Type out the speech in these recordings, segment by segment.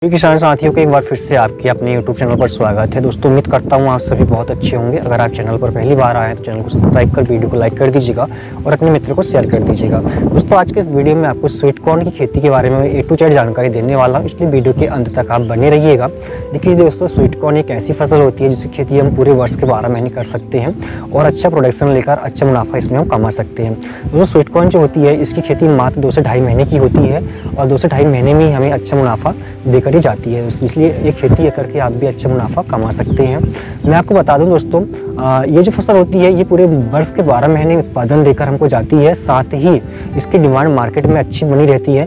किसान साथियों को एक बार फिर से आपके अपने YouTube चैनल पर स्वागत है। दोस्तों उम्मीद करता हूँ आप सभी बहुत अच्छे होंगे। अगर आप चैनल पर पहली बार आए हैं तो चैनल को सब्सक्राइब कर वीडियो को लाइक कर दीजिएगा और अपने मित्रों को शेयर कर दीजिएगा। दोस्तों आज के इस वीडियो में आपको स्वीट कॉर्न की खेती के बारे में A to Z जानकारी देने वाला हूँ, इसलिए वीडियो के अंत तक आप बने रहिएगा। देखिए दोस्तों, स्वीट कॉर्न एक ऐसी फसल होती है जिसकी खेती हम पूरे वर्ष के 12 महीने कर सकते हैं और अच्छा प्रोडक्शन लेकर अच्छा मुनाफा इसमें हम कमा सकते हैं। दोस्तों स्वीट कॉर्न जो होती है इसकी खेती मात्र 2 से ढाई महीने की होती है और 2 से ढाई महीने में ही हमें अच्छा मुनाफा देकर ही जाती है। इसलिए ये खेती करके आप भी अच्छा मुनाफा कमा सकते हैं। मैं आपको बता दूं दोस्तों, ये जो फसल होती है ये पूरे वर्ष के 12 महीने उत्पादन देकर हमको जाती है, साथ ही इसकी डिमांड मार्केट में अच्छी बनी रहती है।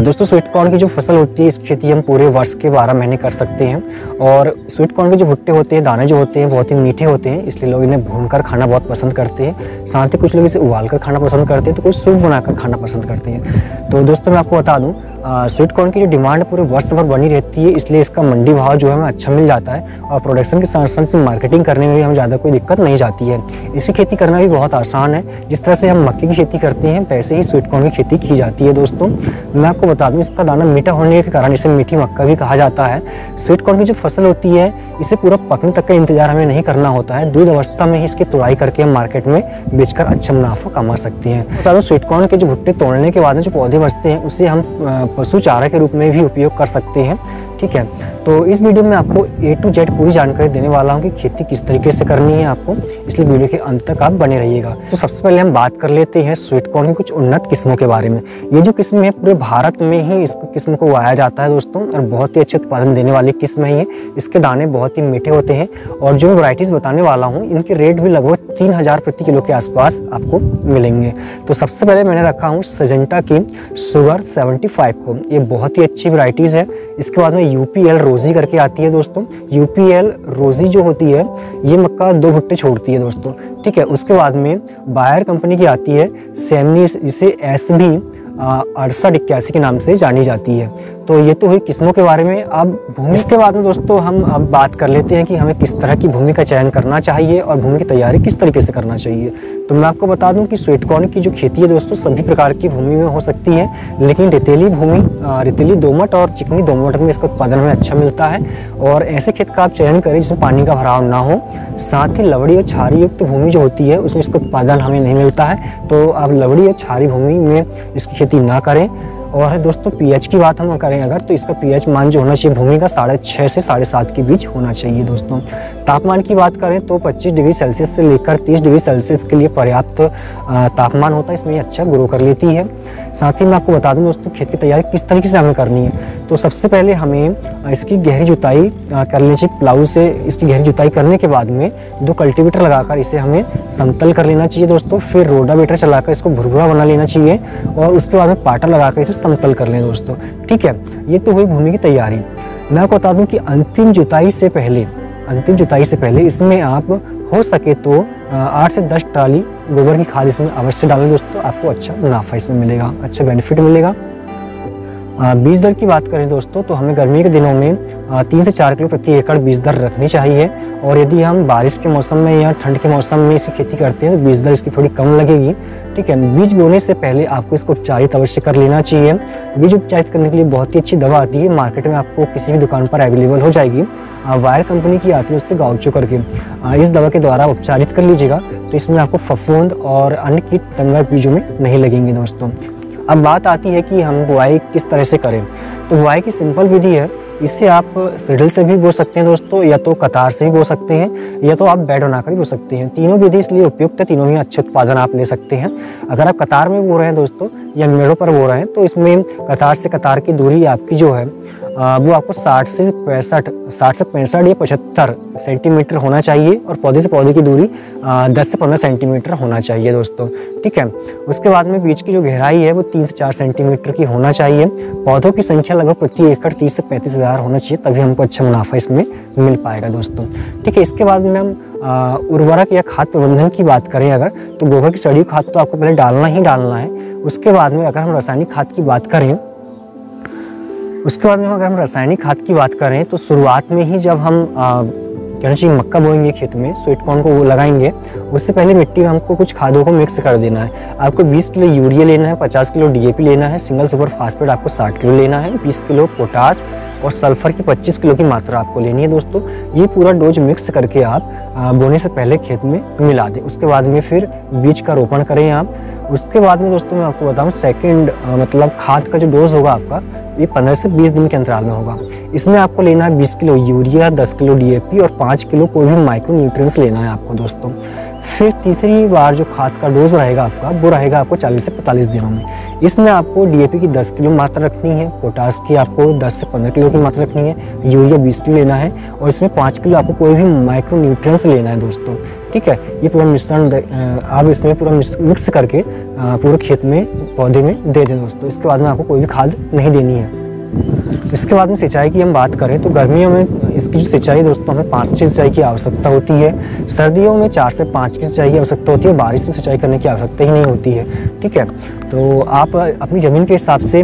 दोस्तों स्वीट कॉर्न की जो फसल होती है इसकी खेती हम पूरे वर्ष के 12 महीने कर सकते हैं और स्वीट कॉर्न के जो भुट्टे होते हैं, दाने जो होते हैं बहुत ही मीठे होते हैं, इसलिए लोग इन्हें भूनकर खाना बहुत पसंद करते हैं। साथ ही कुछ लोग इसे उबाल कर खाना पसंद करते हैं तो कुछ सूप बनाकर खाना पसंद करते हैं। तो दोस्तों मैं आपको बता दूं, स्वीट कॉर्न की जो डिमांड पूरे वर्ष भर बनी रहती है, इसलिए इसका मंडी भाव जो है हमें अच्छा मिल जाता है और प्रोडक्शन के साथ साथ से मार्केटिंग करने में भी हमें ज़्यादा कोई दिक्कत नहीं जाती है। इसी खेती करना भी बहुत आसान है। जिस तरह से हम मक्के की खेती करते हैं वैसे ही स्वीट कॉर्न की खेती की जाती है। दोस्तों मैं आपको बता दूं, इसका दाना मीठा होने के कारण इसे मीठी मक्का भी कहा जाता है। स्वीट कॉर्न की जो फसल होती है इसे पूरा पकने तक का इंतजार हमें नहीं करना होता है। दूध अवस्था में ही इसकी तुड़ाई करके हम मार्केट में बेचकर अच्छा मुनाफा कमा सकते हैं। बता दूं, स्वीट कॉर्न के जो भुट्टे तोड़ने के बाद में जो पौधे बचते हैं उसे हम पशु चारा के रूप में भी उपयोग कर सकते हैं। ठीक है, तो इस वीडियो में आपको A to Z पूरी जानकारी देने वाला हूँ कि खेती किस तरीके से करनी है आपको, इसलिए वीडियो के अंत तक आप बने रहिएगा। तो सबसे पहले हम बात कर लेते हैं स्वीट कॉर्न की कुछ उन्नत किस्मों के बारे में। ये जो किस्म है पूरे भारत में ही इस किस्म को उगाया जाता है दोस्तों, और बहुत ही अच्छे उत्पादन देने वाली किस्म है ये। इसके दाने बहुत ही मीठे होते हैं और जो वैरायटीज़ बताने वाला हूँ इनके रेट भी लगभग 3000 प्रति किलो के आसपास आपको मिलेंगे। तो सबसे पहले मैंने रखा हूँ सिजेंटा की शुगर 75 को। ये बहुत ही अच्छी वैरायटीज़ है। इसके बाद में UPL रोजी करके आती है दोस्तों। UPL रोजी जो होती है ये मक्का 2 भुट्टे छोड़ती है दोस्तों। ठीक है, उसके बाद में बायर कंपनी की आती है सेमनी, जिसे SB 6881 के नाम से जानी जाती है। तो ये तो हुई किस्मों के बारे में। अब भूमि, इसके बाद में दोस्तों हम अब बात कर लेते हैं कि हमें किस तरह की भूमि का चयन करना चाहिए और भूमि की तैयारी किस तरीके से करना चाहिए। तो मैं आपको बता दूं कि स्वीट कॉर्न की जो खेती है दोस्तों सभी प्रकार की भूमि में हो सकती है, लेकिन रेतीली भूमि, रेतीली दोमट और चिकनी दोमट में इसका उत्पादन हमें अच्छा मिलता है। और ऐसे खेत का आप चयन करें जिसमें पानी का भराव ना हो। साथ ही लवड़ी और छारी युक्त भूमि जो होती है उसमें इसका उत्पादन हमें नहीं मिलता है, तो आप लवड़ी और छारी भूमि में इसकी खेती ना करें। और दोस्तों pH की बात हम करें अगर, तो इसका pH मान जो होना चाहिए भूमि का 6.5 से 7.5 के बीच होना चाहिए दोस्तों। तापमान की बात करें तो 25 डिग्री सेल्सियस से लेकर 30 डिग्री सेल्सियस के लिए पर्याप्त तापमान होता है, इसमें ये अच्छा ग्रो कर लेती है। साथ ही मैं आपको बता दूं दोस्तों खेत की तैयारी किस तरीके से हमें करनी है। तो सबसे पहले हमें इसकी गहरी जुताई कर लेनी चाहिए। प्लाऊ से इसकी गहरी जुताई करने के बाद में 2 कल्टीवेटर लगाकर इसे हमें समतल कर लेना चाहिए दोस्तों। फिर रोटावेटर चलाकर इसको भुरभुरा बना लेना चाहिए और उसके बाद में पाटा लगाकर इसे समतल कर लें दोस्तों। ठीक है, ये तो हुई भूमि की तैयारी। मैं आपको बता दूं कि अंतिम जुताई से पहले इसमें आप हो सके तो 8 से 10 ट्राली गोबर की खाद इसमें अवश्य डालें दोस्तों। आपको अच्छा मुनाफा इसमें मिलेगा, अच्छा बेनिफिट मिलेगा। बीज दर की बात करें दोस्तों तो हमें गर्मी के दिनों में 3 से 4 किलो प्रति एकड़ बीज दर रखनी चाहिए। और यदि हम बारिश के मौसम में या ठंड के मौसम में इसी खेती करते हैं तो बीज दर इसकी थोड़ी कम लगेगी। ठीक है, बीज बोने से पहले आपको इसको उपचारित अवश्य कर लेना चाहिए। बीज उपचारित करने के लिए बहुत ही अच्छी दवा आती है, मार्केट में आपको किसी भी दुकान पर अवेलेबल हो जाएगी। वायर कंपनी की आती है, उसको गाउचो करके इस दवा के द्वारा उपचारित कर लीजिएगा, तो इसमें आपको फफूंद और अन्य कीट पतंगा बीजों में नहीं लगेंगे दोस्तों। अब बात आती है कि हम बुआई किस तरह से करें। तो बुआई की सिंपल विधि है, इसे आप सिडल से भी बो सकते हैं दोस्तों, या तो कतार से भी बो सकते हैं, या तो आप बेड बनाकर भी बो सकते हैं। तीनों विधि इसलिए उपयुक्त है, तीनों में अच्छे उत्पादन आप ले सकते हैं। अगर आप कतार में बो रहे हैं दोस्तों या मेड़ों पर बो रहे हैं तो इसमें कतार से कतार की दूरी आपकी जो है वो आपको 60 से 65 या 75 सेंटीमीटर होना चाहिए और पौधे से पौधे की दूरी 10 से 15 सेंटीमीटर होना चाहिए दोस्तों। ठीक है, उसके बाद में बीज की जो गहराई है वो 3 से 4 सेंटीमीटर की होना चाहिए। पौधों की संख्या लगभग प्रति एकड़ 30 से 35 हज़ार होना चाहिए, तभी हमको अच्छा मुनाफा इसमें मिल पाएगा दोस्तों। ठीक है, इसके बाद में हम उर्वरक या खाद प्रबंधन की बात करें अगर, तो गोबर की सड़ी खाद तो आपको पहले डालना ही डालना है। उसके बाद में अगर हम रासायनिक खाद की बात करें तो शुरुआत में ही जब हम कहना चाहिए मक्का बोएंगे खेत में, स्वीट कॉर्न को वो लगाएंगे, उससे पहले मिट्टी में हमको कुछ खादों को मिक्स कर देना है। आपको 20 किलो यूरिया लेना है, 50 किलो DAP लेना है, सिंगल सुपर फास्फेट आपको 60 किलो लेना है, 20 किलो पोटास और सल्फर की 25 किलो की मात्रा आपको लेनी है दोस्तों। ये पूरा डोज मिक्स करके आप बोने से पहले खेत में मिला दें। उसके बाद में फिर बीज का रोपण करें आप। उसके बाद में दोस्तों मैं आपको बताऊं सेकंड मतलब खाद का जो डोज होगा आपका ये 15 से 20 दिन के अंतराल में होगा। इसमें आपको लेना है 20 किलो यूरिया, 10 किलो DAP और 5 किलो कोई भी माइक्रो न्यूट्रिएंट्स लेना है आपको दोस्तों। फिर तीसरी बार जो खाद का डोज रहेगा आपका वो रहेगा आपको 40 से 45 दिनों में। इसमें आपको DAP की 10 किलो मात्रा रखनी है, पोटास की आपको 10 से 15 किलो की मात्रा रखनी है, यूरिया 20 किलो लेना है और इसमें 5 किलो आपको कोई भी माइक्रो न्यूट्रिएंट्स लेना है दोस्तों। ठीक है, ये पूरा मिश्रण आप इसमें पूरा मिक्स करके पूरे खेत में पौधे में दे दें दोस्तों। इसके बाद में आपको कोई भी खाद नहीं देनी है। इसके बाद में सिंचाई की हम बात करें तो गर्मियों में इसकी जो सिंचाई दोस्तों हमें 5 से सिंचाई की आवश्यकता होती है। सर्दियों में 4 से 5 की सिंचाई की आवश्यकता होती है। बारिश में सिंचाई करने की आवश्यकता ही नहीं होती है। ठीक है, तो आप अपनी ज़मीन के हिसाब से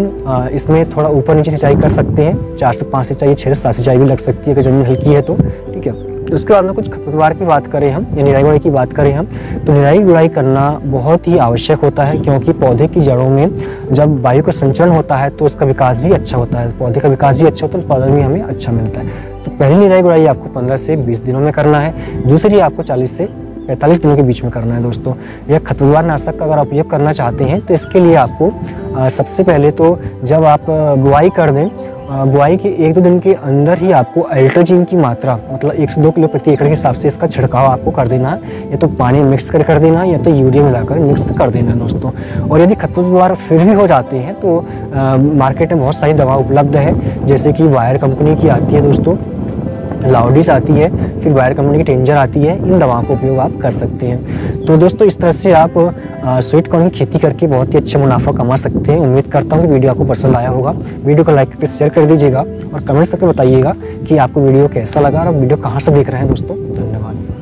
इसमें थोड़ा ऊपर नीचे सिंचाई कर सकते हैं। 4 से 5 सिंचाई, 6 से 7 सिंचाई भी लग सकती है अगर ज़मीन हल्की है तो। ठीक है, उसके बाद में कुछ खरपतवार की बात करें हम या निराई गुड़ाई की बात करें हम तो निराई गुड़ाई करना बहुत ही आवश्यक होता है, क्योंकि पौधे की जड़ों में जब वायु का संचरण होता है तो उसका विकास भी अच्छा होता है, पौधे का विकास भी अच्छा होता है, उत्पादन भी हमें अच्छा मिलता है। तो पहली निराई गुड़ाई आपको 15 से 20 दिनों में करना है, दूसरी आपको 40 से 45 दिनों के बीच में करना है दोस्तों। यह खरपतवार नाशक का अगर आप उपयोग करना चाहते हैं तो इसके लिए आपको सबसे पहले तो जब आप बुआई कर दें, बुआई के 1-2 दिन के अंदर ही आपको अल्ट्राजीन की मात्रा मतलब 1 से 2 किलो प्रति एकड़ के हिसाब से इसका छिड़काव आपको कर देना है। या तो पानी मिक्स कर देना या तो यूरिया मिलाकर मिक्स कर देना दोस्तों। और यदि खरपतवार फिर भी हो जाते हैं तो मार्केट में बहुत सारी दवा उपलब्ध है, जैसे कि वायर कंपनी की आती है दोस्तों, लाउडिस आती है, फिर वायर कंपनी की टेंजर आती है। इन दवाओं का उपयोग आप कर सकते हैं। तो दोस्तों इस तरह से आप स्वीट कॉर्न की खेती करके बहुत ही अच्छा मुनाफा कमा सकते हैं। उम्मीद करता हूँ कि वीडियो आपको पसंद आया होगा। वीडियो को लाइक करके शेयर कर दीजिएगा और कमेंट्स करके बताइएगा कि आपको वीडियो कैसा लगा और वीडियो कहाँ से देख रहे हैं दोस्तों। धन्यवाद।